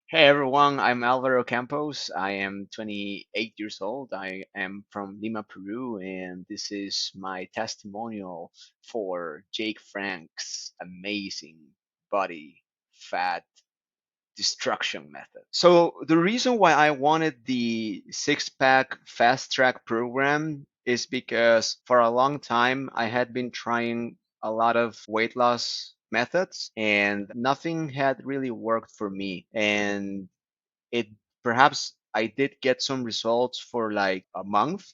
Hey everyone, I'm Alvaro Campos. I am 28 years old. I am from Lima, Peru, and this is my testimonial for Jake Frank's amazing body fat destruction method. So, the reason why I wanted the six pack fast track program is because for a long time I had been trying a lot of weight loss methods and nothing had really worked for me. And it perhaps I did get some results for like a month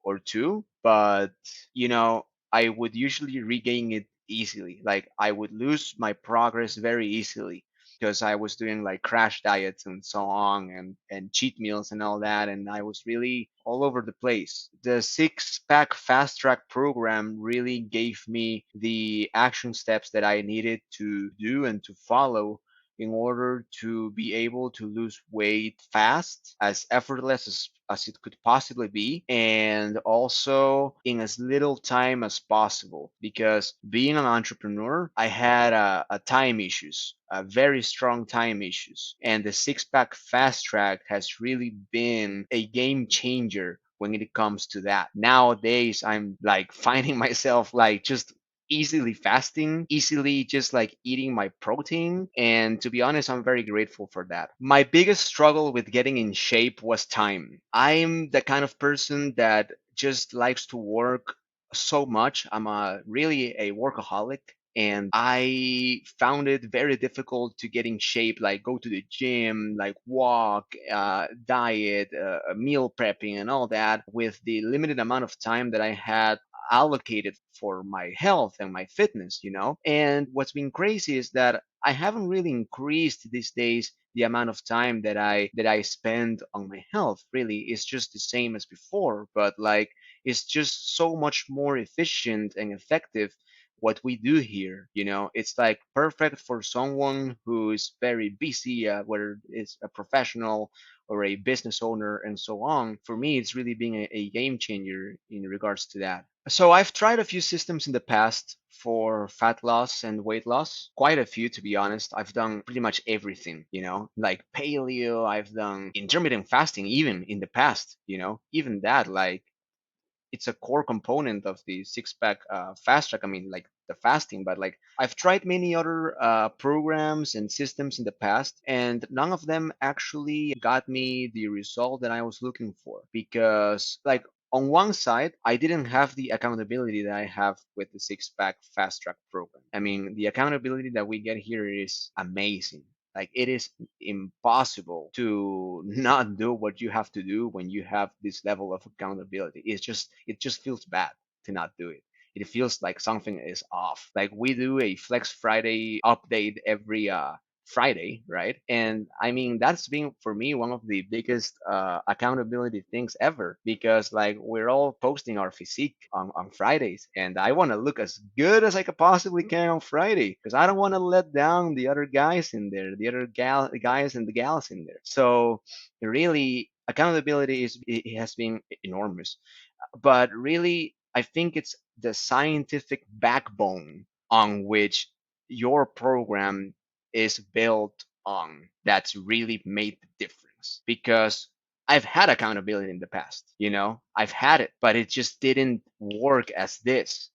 or two, but I would usually regain it easily. Like I would lose my progress very easily because I was doing like crash diets and so on and cheat meals and all that, and I was really all over the place. The six pack fast track program really gave me the action steps that I needed to do and to follow in order to be able to lose weight fast, as effortless as it could possibly be, and also in as little time as possible. Because being an entrepreneur, I had a time issues, a very strong time issues, and the six pack fast track has really been a game changer when it comes to that. Nowadays, I'm like finding myself like just easily fasting, easily just like eating my protein. And to be honest, I'm very grateful for that. My biggest struggle with getting in shape was time. I'm the kind of person that just likes to work so much. I'm a really a workaholic. And I found it very difficult to get in shape, like go to the gym, like walk, diet, meal prepping, and all that with the limited amount of time that I had allocated for my health and my fitness. And what's been crazy is that I haven't really increased these days the amount of time that I spend on my health. Really, it's just the same as before, but like it's just so much more efficient and effective what we do here. It's like perfect for someone who is very busy, whether it's a professional or a business owner and so on. For me, it's really being a game changer in regards to that. So I've tried a few systems in the past for fat loss and weight loss. Quite a few, to be honest. I've done pretty much everything, like paleo, I've done intermittent fasting even in the past, even that, like it's a core component of the six pack fast track. I mean, like the fasting, but like I've tried many other programs and systems in the past, and none of them actually got me the result that I was looking for. Because, like, on one side, I didn't have the accountability that I have with the six pack fast track program. I mean, the accountability that we get here is amazing. Like it is impossible to not do what you have to do when you have this level of accountability. It just feels bad to not do it. It feels like something is off. Like we do a Flex Friday update every Friday, right? And I mean that's been for me one of the biggest accountability things ever, because like we're all posting our physique on Fridays, and I want to look as good as I could possibly can on Friday because I don't want to let down the other guys in there, the other guys and the gals in there. So really, accountability it has been enormous, but really, I think it's the scientific backbone on which your program is built on that's really made the difference. Because I've had accountability in the past, I've had it, but it just didn't work as this.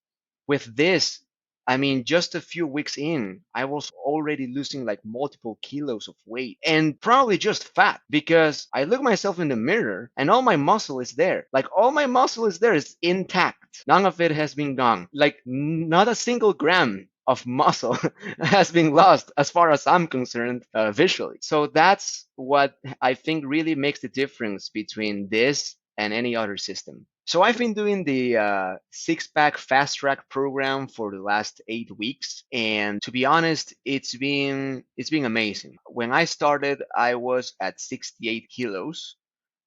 With this, I mean, just a few weeks in, I was already losing like multiple kilos of weight and probably just fat because I look myself in the mirror and all my muscle is there. Like all my muscle is there, is intact. None of it has been gone. Like not a single gram of muscle has been lost as far as I'm concerned visually. So that's what I think really makes the difference between this and any other system. So I've been doing the six pack fast track program for the last 8 weeks, and to be honest, it's been amazing. When I started, I was at 68 kilos.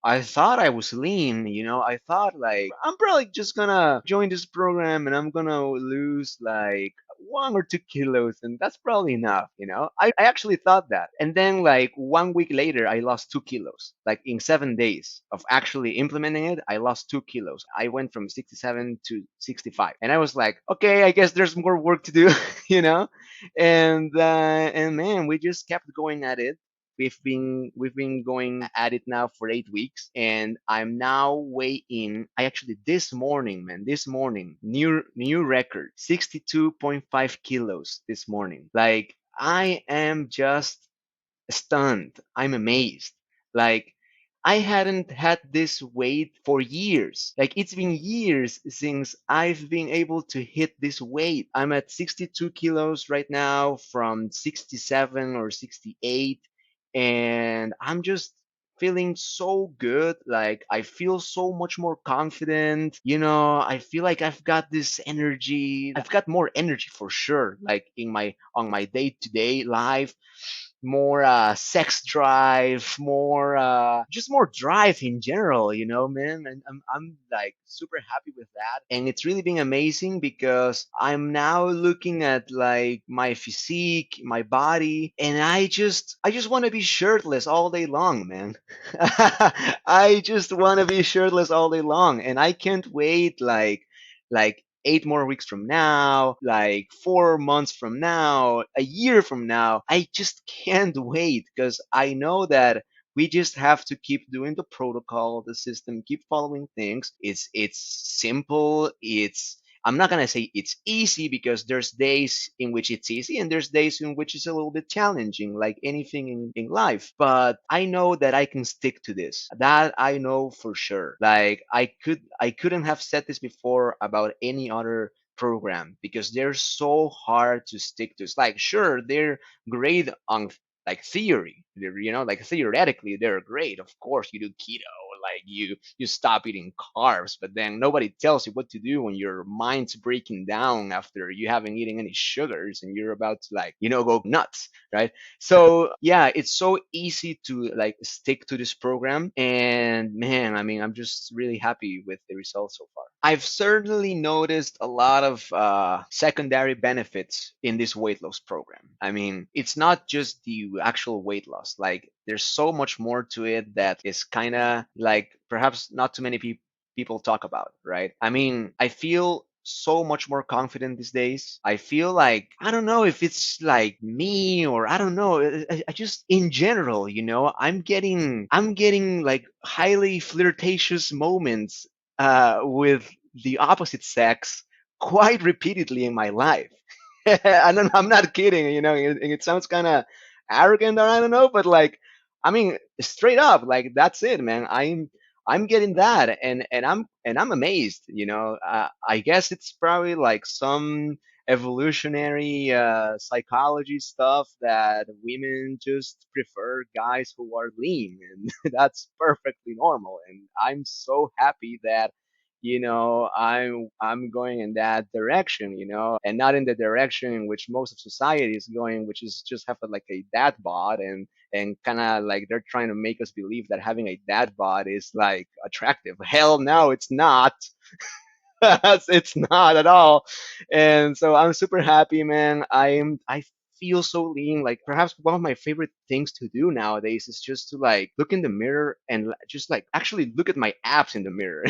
I thought I was lean. I thought like I'm probably just gonna join this program and I'm gonna lose like 1 or 2 kilos and that's probably enough. I actually thought that. And then like 1 week later I lost 2 kilos. Like in 7 days of actually implementing it, I lost 2 kilos. I went from 67 to 65. And I was like, okay, I guess there's more work to do, you know? And man, we just kept going at it. we've been going at it now for 8 weeks, and I'm now weighing. I actually this morning, man, this morning, new record, 62.5 kilos this morning. Like I am just stunned. I'm amazed. Like I hadn't had this weight for years. Like it's been years since I've been able to hit this weight. I'm at 62 kilos right now from 67 or 68, and I'm just feeling so good. Like I feel so much more confident. I feel like I've got this energy. I've got more energy for sure, like in my on my day-to-day life, more sex drive, more just more drive in general, man. And I'm like super happy with that. And it's really been amazing because I'm now looking at like my physique, my body, and I just want to be shirtless all day long, man. I just want to be shirtless all day long, and I can't wait like 8 more weeks from now, like 4 months from now, a year from now. I just can't wait because I know that we just have to keep doing the protocol, the system, keep following things. It's simple. I'm not gonna say it's easy because there's days in which it's easy and there's days in which it's a little bit challenging, like anything in life. But I know that I can stick to this. That I know for sure. Like I couldn't have said this before about any other program because they're so hard to stick to. It's like sure they're great on like theory. They're, like theoretically they're great. Of course you do keto, like you stop eating carbs, but then nobody tells you what to do when your mind's breaking down after you haven't eaten any sugars and you're about to like go nuts, right? So yeah, it's so easy to like stick to this program, and man, I mean, I'm just really happy with the results so far. I've certainly noticed a lot of secondary benefits in this weight loss program. I mean, it's not just the actual weight loss. Like, there's so much more to it that is kind of like perhaps not too many people talk about, right? I mean, I feel so much more confident these days. I feel like I don't know if it's like me or I don't know. I just in general, I'm getting like highly flirtatious moments with the opposite sex quite repeatedly in my life. I'm not kidding. It sounds kind of arrogant or I don't know, but like, I mean, straight up, like that's it, man. I'm getting that, and I'm amazed. I guess it's probably like some evolutionary psychology stuff that women just prefer guys who are lean, and that's perfectly normal. And I'm so happy that I'm going in that direction, and not in the direction in which most of society is going, which is just have like a dad bod, and kind of like they're trying to make us believe that having a dad bod is like attractive. Hell no, it's not. It's not at all. And so I'm super happy, man. I feel so lean. Like perhaps one of my favorite things to do nowadays is just to like look in the mirror and just like actually look at my abs in the mirror.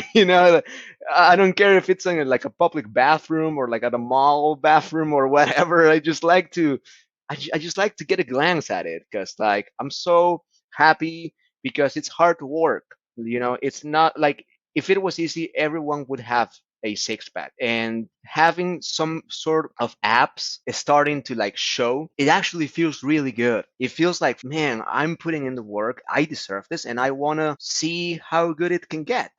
I don't care if it's in like a public bathroom or like at a mall bathroom or whatever. I just like to get a glance at it because like I'm so happy because it's hard work. It's not like if it was easy, everyone would have a six pack, and having some sort of abs is starting to like show. It actually feels really good. It feels like, man, I'm putting in the work. I deserve this, and I want to see how good it can get.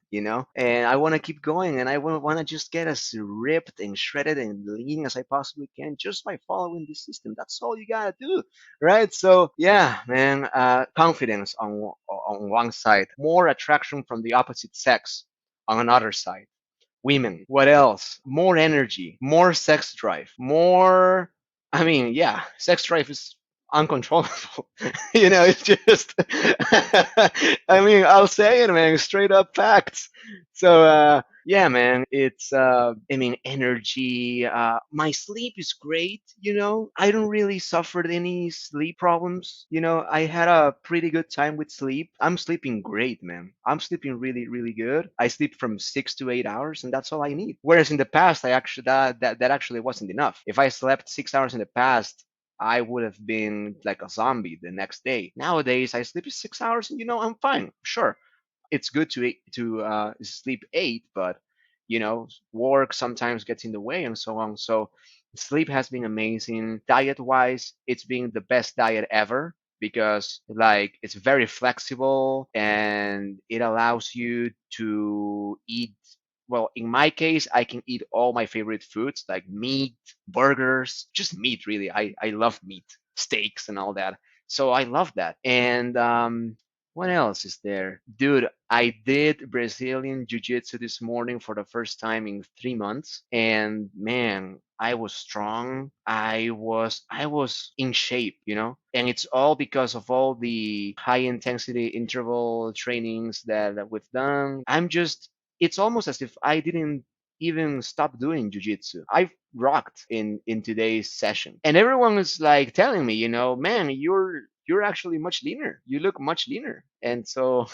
And I want to keep going, and I want to just get as ripped and shredded and lean as I possibly can just by following the system. That's all you gotta do, right? So yeah, man, confidence on one side, more attraction from the opposite sex on another side. Women. What else? More energy, more sex drive, more. I mean, yeah, sex drive is uncontrollable. It's just. I mean, I'll say it, man. Straight up facts. So, yeah, man. It's. I mean, energy. My sleep is great. I don't really suffered any sleep problems. I had a pretty good time with sleep. I'm sleeping great, man. I'm sleeping really, really good. I sleep from 6 to 8 hours, and that's all I need. Whereas in the past, I actually that actually wasn't enough. If I slept 6 hours in the past, I would have been like a zombie the next day. Nowadays, I sleep 6 hours and I'm fine. Sure, it's good to sleep 8, but work sometimes gets in the way and so on. So sleep has been amazing. Diet wise, it's been the best diet ever because like it's very flexible and it allows you to eat. Well, in my case, I can eat all my favorite foods like meat, burgers, just meat really. I love meat, steaks and all that. So I love that. And what else is there? Dude, I did Brazilian Jiu-Jitsu this morning for the first time in 3 months, and man, I was strong. I was in shape. And it's all because of all the high intensity interval trainings that we've done. It's almost as if I didn't even stop doing jiu-jitsu. I rocked in today's session. And everyone was like telling me, man, you're actually much leaner. You look much leaner. And so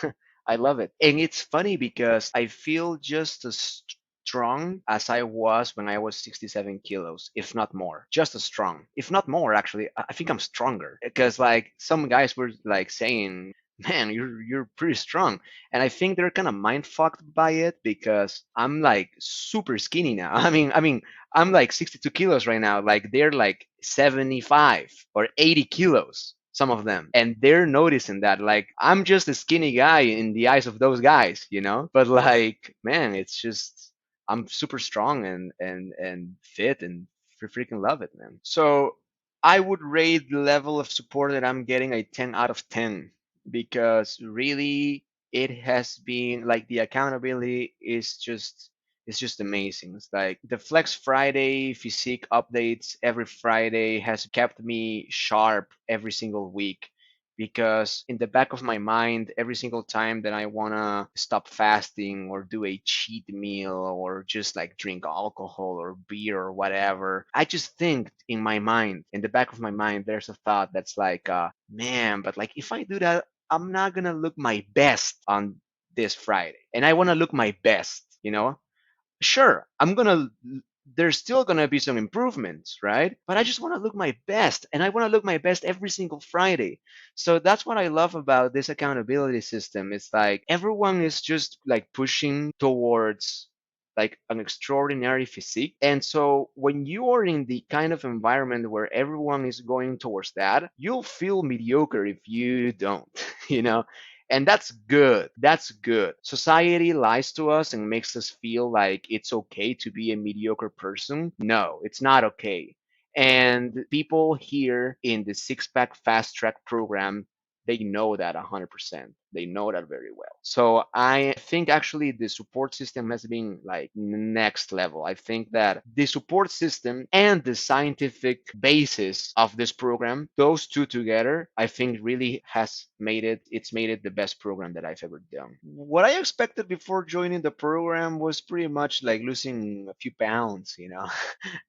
I love it. And it's funny because I feel just as strong as I was when I was 67 kilos, if not more. Just as strong, if not more, actually. I think I'm stronger because like some guys were like saying, man, you're pretty strong. And I think they're kind of mind fucked by it because I'm like super skinny now. I mean, I'm like 62 kilos right now. Like they're like 75 or 80 kilos, some of them. And they're noticing that. Like I'm just a skinny guy in the eyes of those guys. But like, man, it's just I'm super strong and fit and freaking love it, man. So I would rate the level of support that I'm getting a 10 out of 10 because really it has been like the accountability is just amazing. It's like the Flex Friday physique updates every Friday has kept me sharp every single week because in the back of my mind, every single time that I want to stop fasting or do a cheat meal or just like drink alcohol or beer or whatever, I just think in my mind, in the back of my mind, there's a thought that's like, man, but like if I do that, I'm not going to look my best on this Friday. And I want to look my best. Sure, there's still gonna be some improvements, right? But I just want to look my best, and I want to look my best every single Friday. So that's what I love about this accountability system. It's like everyone is just like pushing towards like an extraordinary physique. And so when you are in the kind of environment where everyone is going towards that, you'll feel mediocre if you don't, you know? And that's good. That's good. Society lies to us and makes us feel like it's okay to be a mediocre person. No, it's not okay. And people here in the Six Pack Fast Track program, they know that 100%. They know that very well. So I think actually the support system has been like next level. I think that the support system and the scientific basis of this program, those two together, I think really it's made it the best program that I've ever done. What I expected before joining the program was pretty much like losing a few pounds,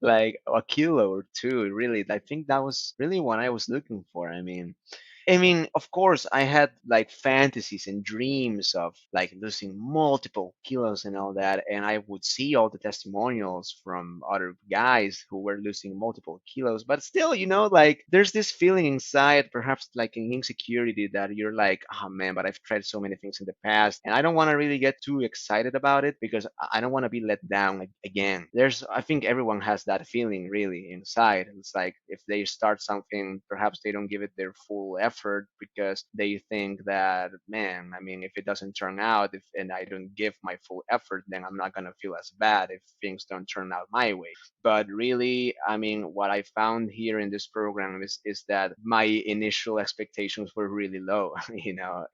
like a kilo or two, really. I think that was really what I was looking for. I mean, of course, I had like fantasies and dreams of like losing multiple kilos and all that, and I would see all the testimonials from other guys who were losing multiple kilos. But still, like there's this feeling inside, perhaps like an insecurity that you're like, oh man, but I've tried so many things in the past, and I don't want to really get too excited about it because I don't want to be let down like, again. I think everyone has that feeling really inside. It's like if they start something, perhaps they don't give it their full effort because they think that, man, I mean, if it doesn't turn out, and I don't give my full effort, then I'm not gonna feel as bad if things don't turn out my way. But really, I mean, what I found here in this program is that my initial expectations were really low.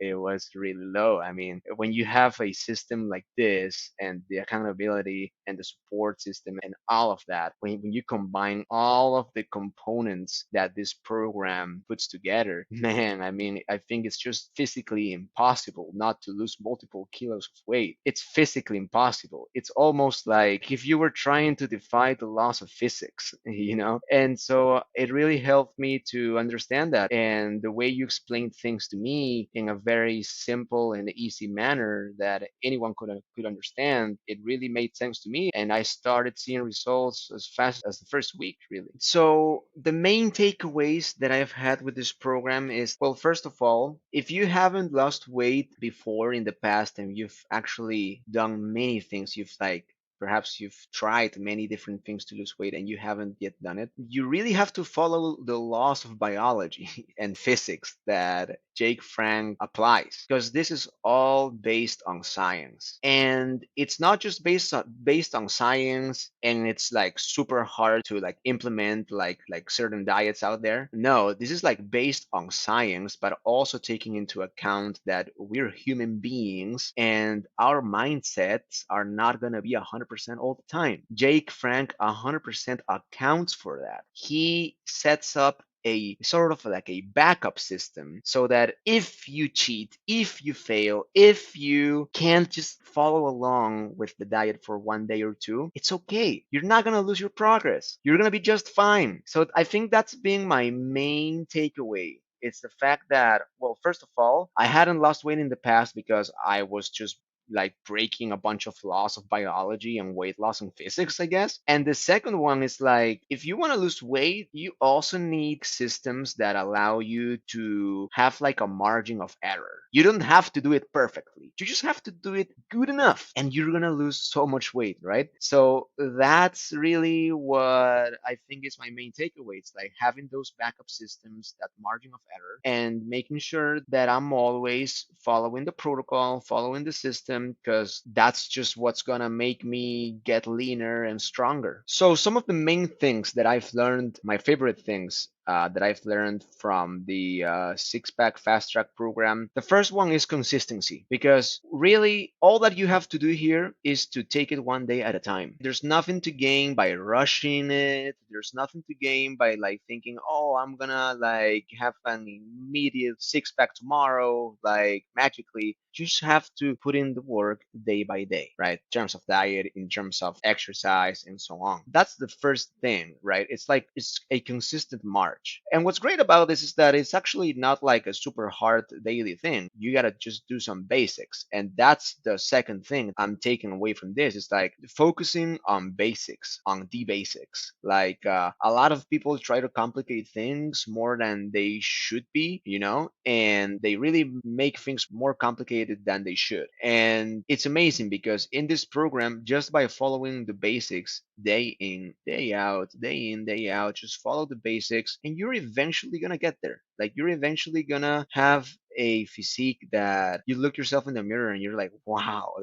It was really low. I mean, when you have a system like this and the accountability and the support system and all of that, when you combine all of the components that this program puts together, man, man, I mean, I think it's just physically impossible not to lose multiple kilos of weight. It's physically impossible. It's almost like if you were trying to defy the laws of physics, you know? And so it really helped me to understand that. And the way you explained things to me in a very simple and easy manner that anyone could understand, it really made sense to me. And I started seeing results as fast as the first week, really. So the main takeaways that I've had with this program is, well, first of all, if you haven't lost weight before in the past and you've actually done many things, you've like perhaps you've tried many different things to lose weight and you haven't yet done it, you really have to follow the laws of biology and physics that Jake Frank applies, because this is all based on science. And it's not just based on science and it's like super hard to like implement like certain diets out there. No, this is like based on science, but also taking into account that we're human beings and our mindsets are not going to be 100% all the time. Jake Frank 100% accounts for that. He sets up a sort of like a backup system so that if you cheat, if you fail, if you can't just follow along with the diet for one day or two, it's okay. You're not going to lose your progress. You're going to be just fine. So I think that's being my main takeaway. It's the fact that, well, first of all, I hadn't lost weight in the past because I was just like breaking a bunch of laws of biology and weight loss and physics, I guess. And the second one is like, if you want to lose weight, you also need systems that allow you to have like a margin of error. You don't have to do it perfectly. You just have to do it good enough and you're going to lose so much weight, right? So that's really what I think is my main takeaway. It's like having those backup systems, that margin of error, and making sure that I'm always following the protocol, following the system, because that's just what's gonna make me get leaner and stronger. So some of the main things that I've learned, my favorite things that I've learned from the six pack fast track program. The first one is consistency, because really all that you have to do here is to take it one day at a time. There's nothing to gain by rushing it. There's nothing to gain by like thinking, oh, I'm gonna like have an immediate six pack tomorrow, like magically. You just have to put in the work day by day, right? In terms of diet, in terms of exercise, and so on. That's the first thing, right? It's like it's a consistent march. And what's great about this is that it's actually not like a super hard daily thing. You gotta just do some basics. And that's the second thing I'm taking away from this. It's like focusing on basics, on the basics. Like a lot of people try to complicate things more than they should be, you know, and they really make things more complicated than they should. And it's amazing because in this program, just by following the basics day in, day out, day in, day out, just follow the basics, and you're eventually gonna get there. Like you're eventually gonna have a physique that you look yourself in the mirror and you're like, wow,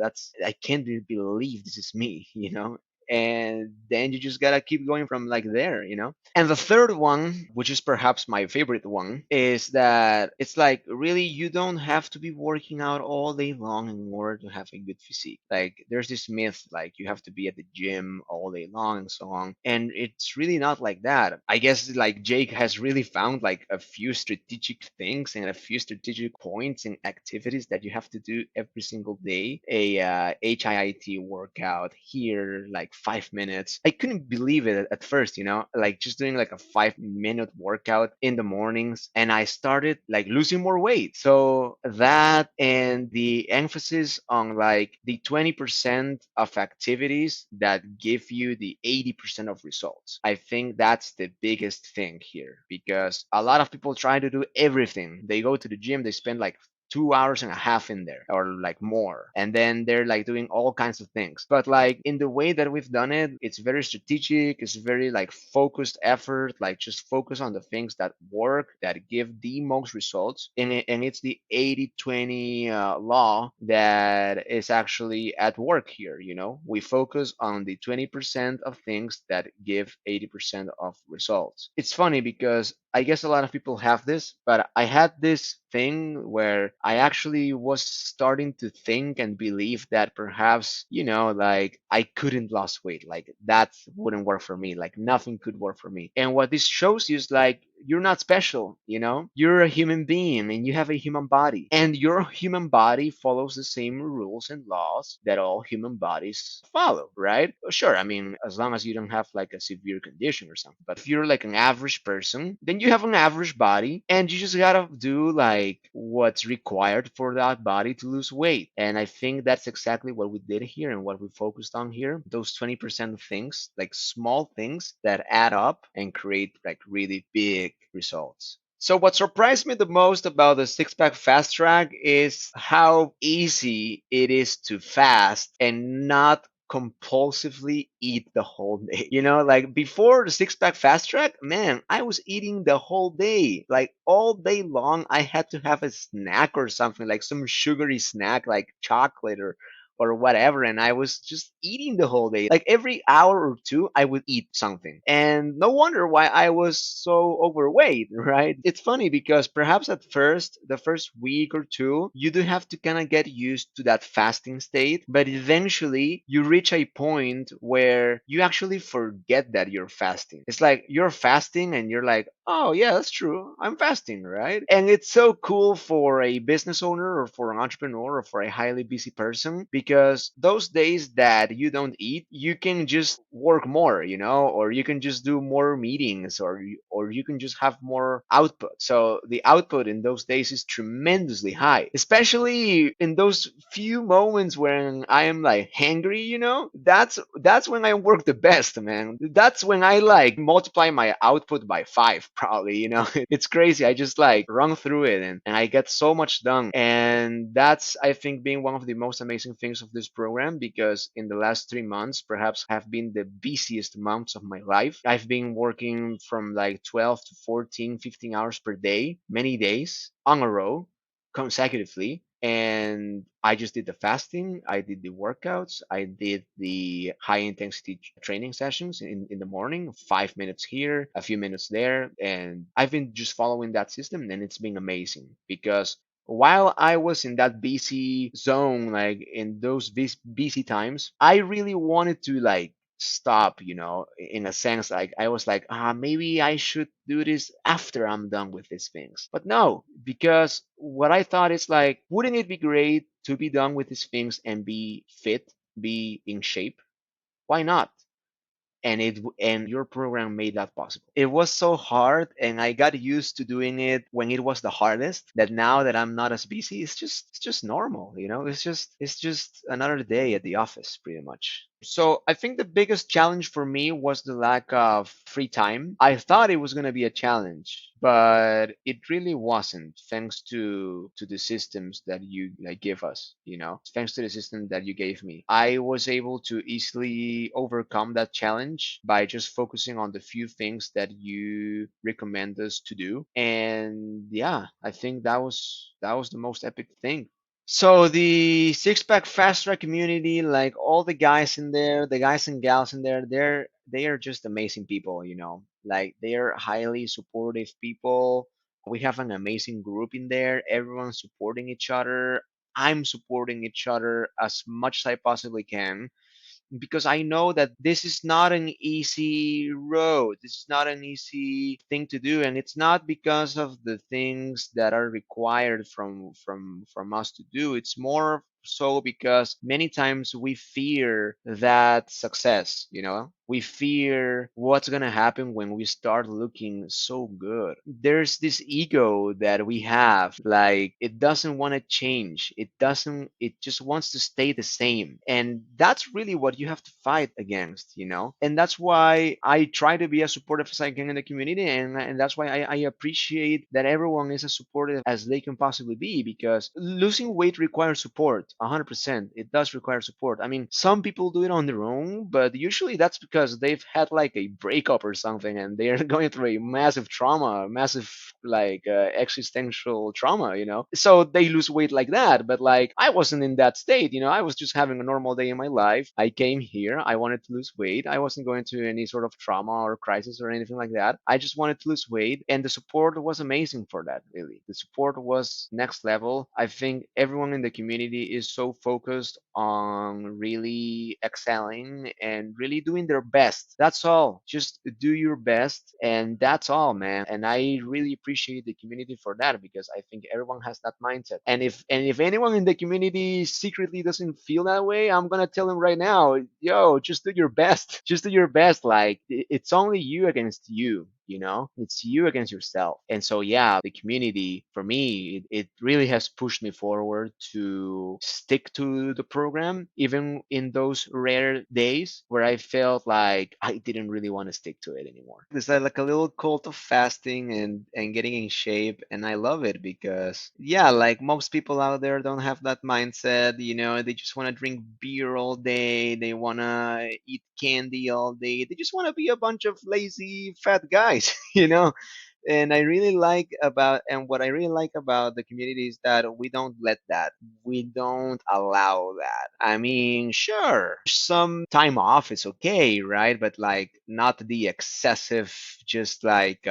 I can't really believe this is me, you know? And then you just gotta keep going from like there, you know. And the third one, which is perhaps my favorite one, is that it's like really you don't have to be working out all day long in order to have a good physique. Like there's this myth like you have to be at the gym all day long and so on, and it's really not like that. I guess like Jake has really found like a few strategic things and a few strategic points and activities that you have to do every single day. A HIIT workout here, like 5 minutes. I couldn't believe it at first, you know, like just doing like a 5 minute workout in the mornings. And I started like losing more weight. So that and the emphasis on like the 20% of activities that give you the 80% of results. I think that's the biggest thing here because a lot of people try to do everything. They go to the gym, they spend like 2 hours and a half in there or like more, and then they're like doing all kinds of things. But like in the way that we've done it, it's very strategic, it's very like focused effort, like just focus on the things that work, that give the most results. And it's the 80-20 law that is actually at work here. You know, we focus on the 20% of things that give 80% of results. It's funny because I guess a lot of people have this, but I had this thing where I actually was starting to think and believe that perhaps, you know, like I couldn't lose weight. Like that wouldn't work for me. Like nothing could work for me. And what this shows you is like you're not special, you know? You're a human being and you have a human body. And your human body follows the same rules and laws that all human bodies follow, right? Sure, I mean, as long as you don't have like a severe condition or something. But if you're like an average person, then you have an average body and you just gotta do like what's required for that body to lose weight. And I think that's exactly what we did here and what we focused on here. Those 20% of things, like small things that add up and create like really big results. So what surprised me the most about the six pack fast track is how easy it is to fast and not compulsively eat the whole day. You know, like before the six pack fast track, man, I was eating the whole day. Like all day long, I had to have a snack or something, like some sugary snack, like chocolate or whatever, and I was just eating the whole day. Like every hour or two, I would eat something. And no wonder why I was so overweight, right? It's funny because perhaps at first, the first week or two, you do have to kind of get used to that fasting state, but eventually you reach a point where you actually forget that you're fasting. It's like you're fasting and you're like, oh, yeah, that's true. I'm fasting, right? And it's so cool for a business owner or for an entrepreneur or for a highly busy person because those days that you don't eat, you can just work more, you know, or you can just do more meetings or you can just have more output. So the output in those days is tremendously high, especially in those few moments when I am like hangry, you know, that's when I work the best, man. That's when I like multiply my output by five, probably, you know. It's crazy. I just like run through it and I get so much done. And that's, I think, being one of the most amazing things of this program because in the last 3 months, perhaps have been the busiest months of my life. I've been working from like 12 to 14, 15 hours per day, many days on a row consecutively. And I just did the fasting, I did the workouts, I did the high intensity training sessions in the morning, 5 minutes here, a few minutes there. And I've been just following that system and it's been amazing because while I was in that busy zone, like in those busy times, I really wanted to like stop, you know, in a sense. Like I was like, maybe I should do this after I'm done with these things. But no, because what I thought is like, wouldn't it be great to be done with these things and be fit, be in shape? Why not? And your program made that possible. It was so hard and I got used to doing it when it was the hardest that now that I'm not as busy, it's just normal, you know? It's just another day at the office pretty much. So I think the biggest challenge for me was the lack of free time. I thought it was going to be a challenge, but it really wasn't, thanks to the systems that you like give us, you know, thanks to the system that you gave me. I was able to easily overcome that challenge by just focusing on the few things that you recommend us to do. And yeah, I think that was the most epic thing. So the six pack fast track community, like all the guys in there, the guys and gals in there, they are just amazing people, you know. Like they are highly supportive people. We have an amazing group in there. Everyone's supporting each other. I'm supporting each other as much as I possibly can because I know that this is not an easy road. This is not an easy thing to do, and it's not because of the things that are required from us to do. It's more so because many times we fear that success, you know? We fear what's going to happen when we start looking so good. There's this ego that we have, like it doesn't want to change. It just wants to stay the same. And that's really what you have to fight against, you know? And that's why I try to be as supportive as I can in the community. And that's why I appreciate that everyone is as supportive as they can possibly be because losing weight requires support. 100%. It does require support. I mean, some people do it on their own, but usually that's because they've had like a breakup or something and they're going through a massive trauma, massive like existential trauma, you know? So they lose weight like that. But like, I wasn't in that state, you know? I was just having a normal day in my life. I came here. I wanted to lose weight. I wasn't going to any sort of trauma or crisis or anything like that. I just wanted to lose weight. And the support was amazing for that, really. The support was next level. I think everyone in the community is so focused on really excelling and really doing their best. That's all. Just do your best, and that's all, man. And I really appreciate the community for that because I think everyone has that mindset. And if anyone in the community secretly doesn't feel that way, I'm gonna tell them right now, yo, just do your best. Just do your best. Like it's only you against you. It's you against yourself. And so, yeah, the community for me, it really has pushed me forward to stick to the program, even in those rare days where I felt like I didn't really want to stick to it anymore. It's like a little cult of fasting and getting in shape. And I love it because, yeah, like most people out there don't have that mindset. They just want to drink beer all day. They want to eat candy all day. They just want to be a bunch of lazy fat guys, and what I really like about the community is that we don't let that. We don't allow that. I mean, sure, some time off is okay, right? But like not the excessive, just like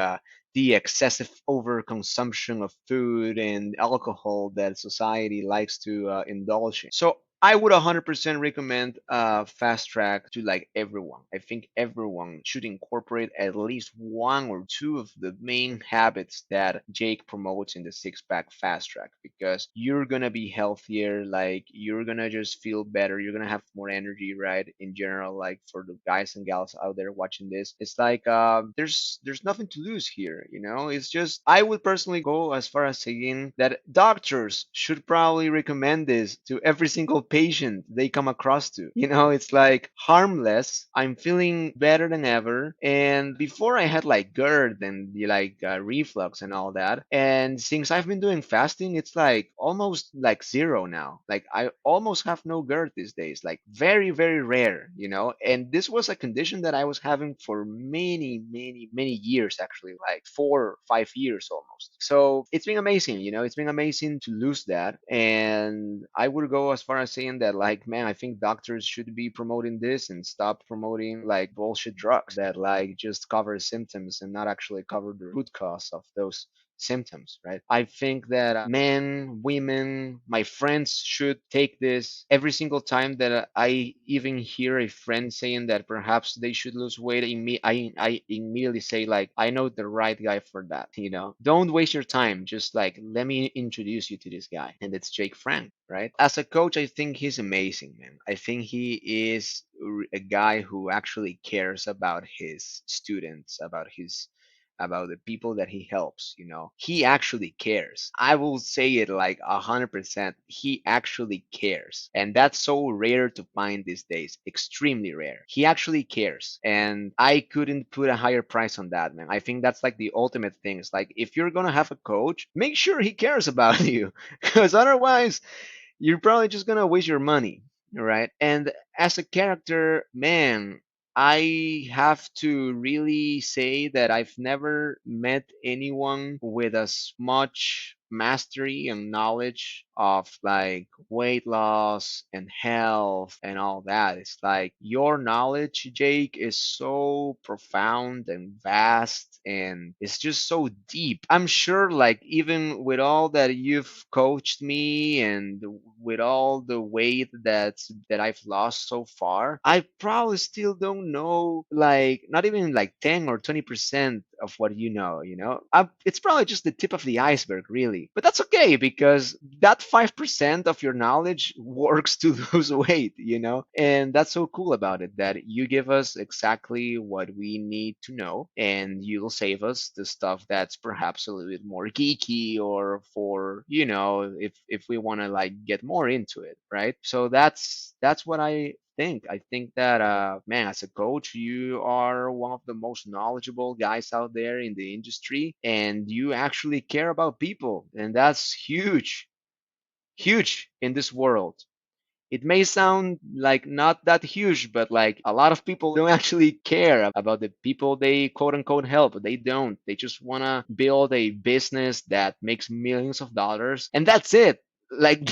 the excessive overconsumption of food and alcohol that society likes to indulge in. So I would 100% recommend Fast Track to like everyone. I think everyone should incorporate at least one or two of the main habits that Jake promotes in the Six Pack Fast Track because you're gonna be healthier, like you're gonna just feel better, you're gonna have more energy, right? In general, like for the guys and gals out there watching this, it's like there's nothing to lose here, It's just I would personally go as far as saying that doctors should probably recommend this to every single patient they come across to. It's like harmless. I'm feeling better than ever. And before I had like GERD and like reflux and all that. And since I've been doing fasting, it's like almost like zero now. Like I almost have no GERD these days. Like very, very rare. And this was a condition that I was having for many, many, many years actually, like 4 or 5 years almost. So it's been amazing. It's been amazing to lose that. And I would go as far as saying that, like, man, I think doctors should be promoting this and stop promoting like bullshit drugs that like just cover symptoms and not actually cover the root cause of those symptoms, right? I think that men, women, my friends should take this every single time that I even hear a friend saying that perhaps they should lose weight. I immediately say like, I know the right guy for that. Don't waste your time. Just like, let me introduce you to this guy, and it's Jake Frank, right? As a coach, I think he's amazing, man. I think he is a guy who actually cares about his students, about the people that he helps. He actually cares. I will say it like 100%. He actually cares. And that's so rare to find these days. Extremely rare. He actually cares. And I couldn't put a higher price on that, man. I think that's like the ultimate thing. It's like if you're gonna have a coach, make sure he cares about you. Because otherwise you're probably just gonna waste your money, right? And as a character, man, I have to really say that I've never met anyone with as much mastery and knowledge of like weight loss and health and all that. It's like your knowledge, Jake, is so profound and vast and it's just so deep. I'm sure like even with all that you've coached me and with all the weight that I've lost so far, I probably still don't know like not even like 10 or 20% of what it's probably just the tip of the iceberg, really. But that's okay because that 5% of your knowledge works to lose weight. And that's so cool about it that you give us exactly what we need to know and you'll save us the stuff that's perhaps a little bit more geeky or for, if we want to like get more into it, right? So that's what I think that man, as a coach, you are one of the most knowledgeable guys out there in the industry, and you actually care about people, and that's huge, huge in this world. It may sound like not that huge, but like a lot of people don't actually care about the people they quote unquote help. They don't. They just want to build a business that makes millions of dollars and that's it. Like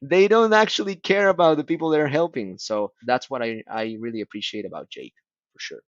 they don't actually care about the people they're helping. So that's what I really appreciate about Jake for sure.